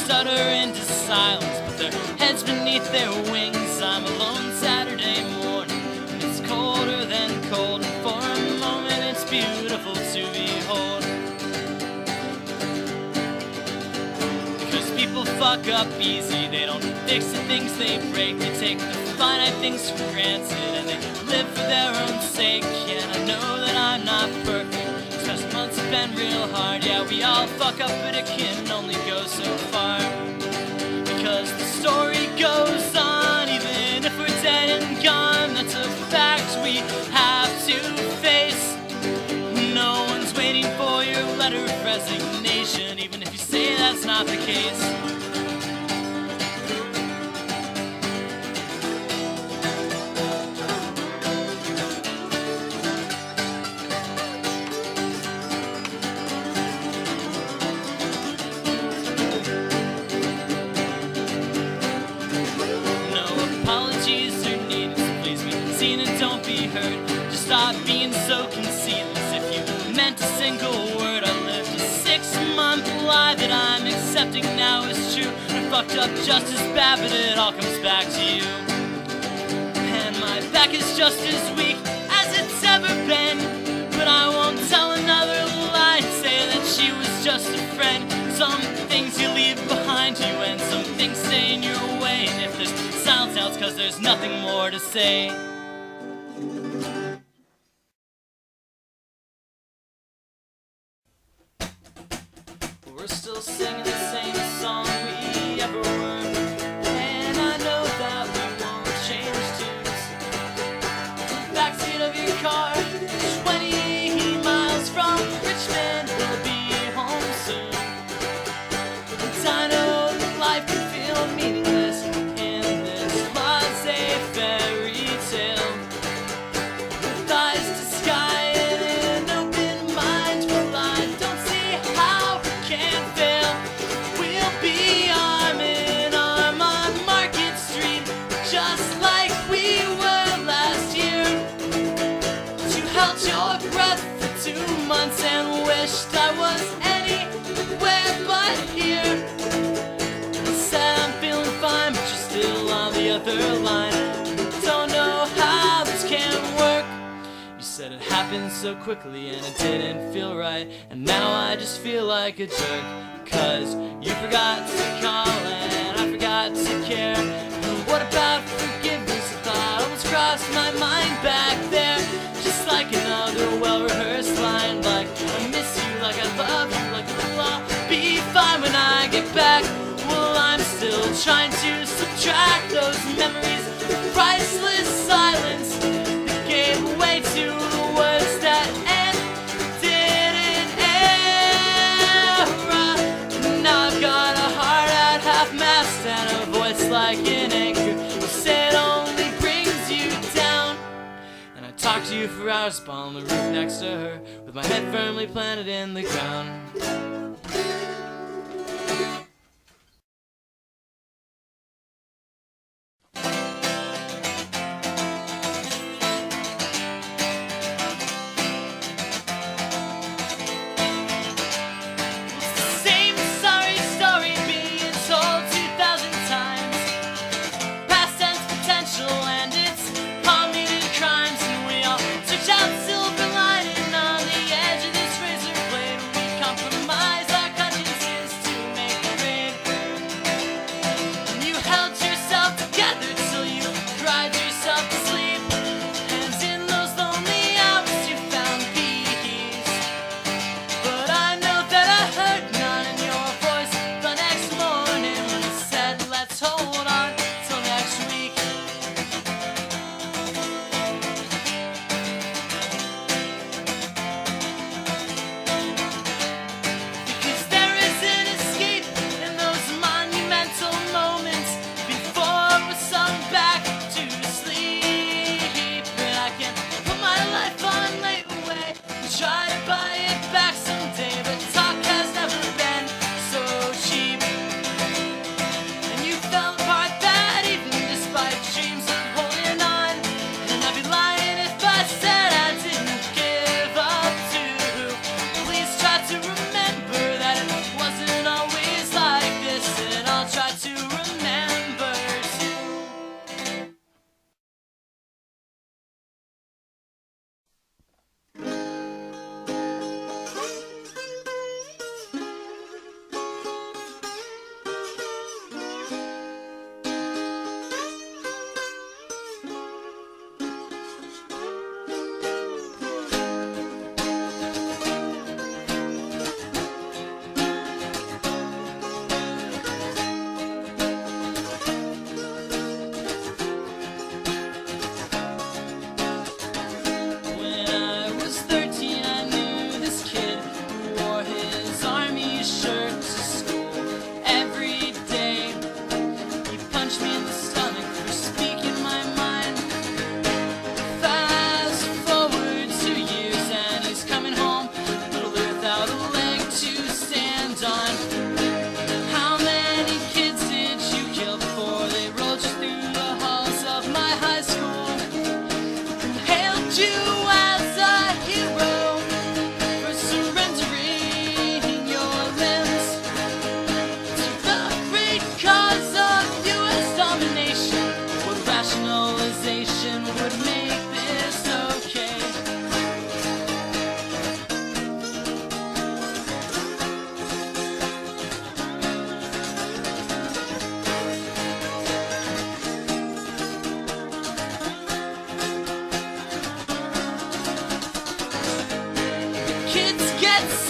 stutter into silence, put their heads beneath their wings. I'm alone Saturday morning, and it's colder than cold, and for a moment it's beautiful to behold. Because people fuck up easy, they don't fix the things they break, they take the finite things for granted, and they live for their own sake. And I know that I'm not perfect, these past months have been real hard. Yeah, we all fuck up, but it can only go so far. Because the story goes on, even if we're dead and gone. That's a fact we have to face. No one's waiting for your letter of resignation, even if you say that's not the case. Don't be hurt, just stop being so conceited. If you meant a single word, I lived a 6-month lie that I'm accepting now is true. I fucked up just as bad, but it all comes back to you. And my back is just as weak as it's ever been, but I won't tell another lie and say that she was just a friend. Some things you leave behind you, and some things stay in your way. And if there's silence now, it's 'cause there's nothing more to say. We're still singing the same song we ever were, and I know that we won't change tunes. Backseat of your car, 20 miles from Richmond, we'll be home soon. And I know that life can feel meaningless in this laissez fairy tale. With eyes to sky and an open mind, well, I don't see how we can fail. We'll be arm in arm on Market Street, just like we were last year. You held your breath for 2 months and wished I was anywhere but here. You said I'm feeling fine, but you're still on the other line. Don't know how this can work. You said it happened so quickly and it didn't feel right, and now I just feel like a jerk. 'Cause you forgot to call and I forgot to care. And what about forgiveness? I thought almost crossed my mind back there. Just like another well-rehearsed line, like I miss you, like I love you, like it'll all be fine when I get back. Well, I'm still trying to subtract those memories of priceless silence that gave way to the words that ended in error. Now I've got a heart at half-mast and a voice like an anchor. You say it only brings you down, and I talk to you for hours up on the roof next to her, with my head firmly planted in the ground. Same sorry story being told 2,000 times. Past tense potential and its committed crimes, and we all search out silver lining on the edge of this razor blade. We compromise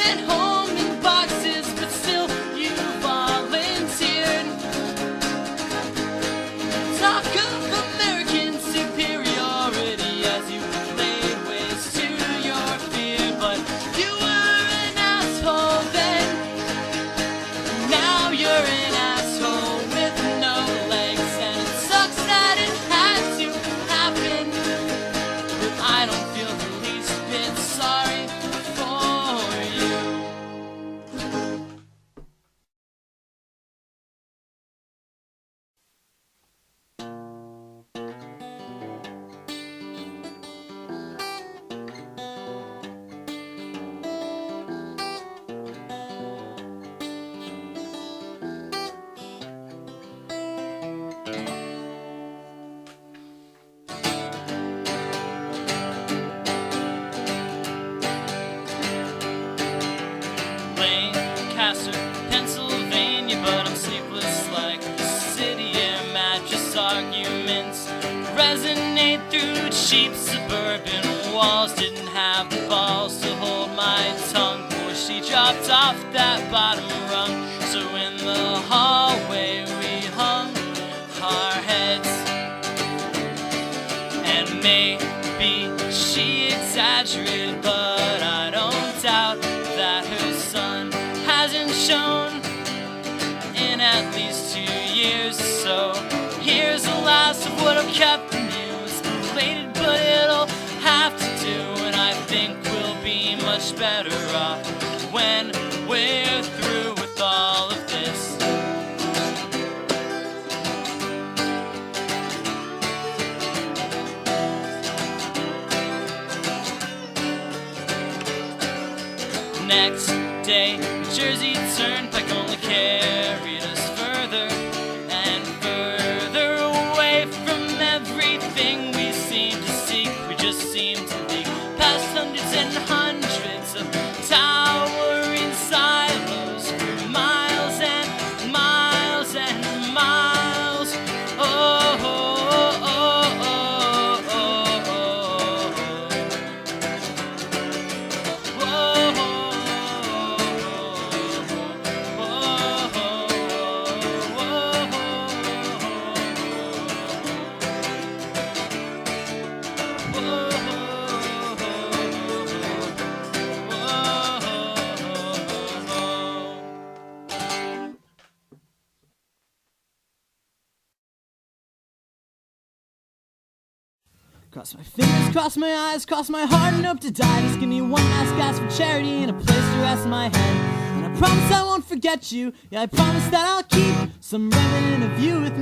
sent home in boxes, but still you volunteered. Talk of American superiority as you laid waste to your fear, but you were an asshole then. Now you're an asshole with no legs, and it sucks that it had to happen, but I don't feel the least bit sorry for you. Lancaster, Pennsylvania, but I'm sleepless like the city air. Mattress arguments resonate through cheap suburban walls. Didn't have the balls to hold my tongue before she dropped off that bottom rung. So in the hallway we hung our heads, and maybe she exaggerated, but I don't doubt that her son hasn't shown in at least 2 years. So here's the last of what I've kept from you. It's belated, but it'll have to do, and I think we'll be much better off when we're through with all of this. Next day, Jersey Turnpike only carried us further and further away from everything we seemed to seek. We just seemed to leak past hundreds and hundreds of towering silos for miles and miles and miles. Oh, oh, oh, oh, oh, oh, oh. Whoa. Cross my fingers, cross my eyes, cross my heart and hope to die. Just give me one last gasp for charity and a place to rest my head. And I promise I won't forget you. Yeah, I promise that I'll keep some remnant of you with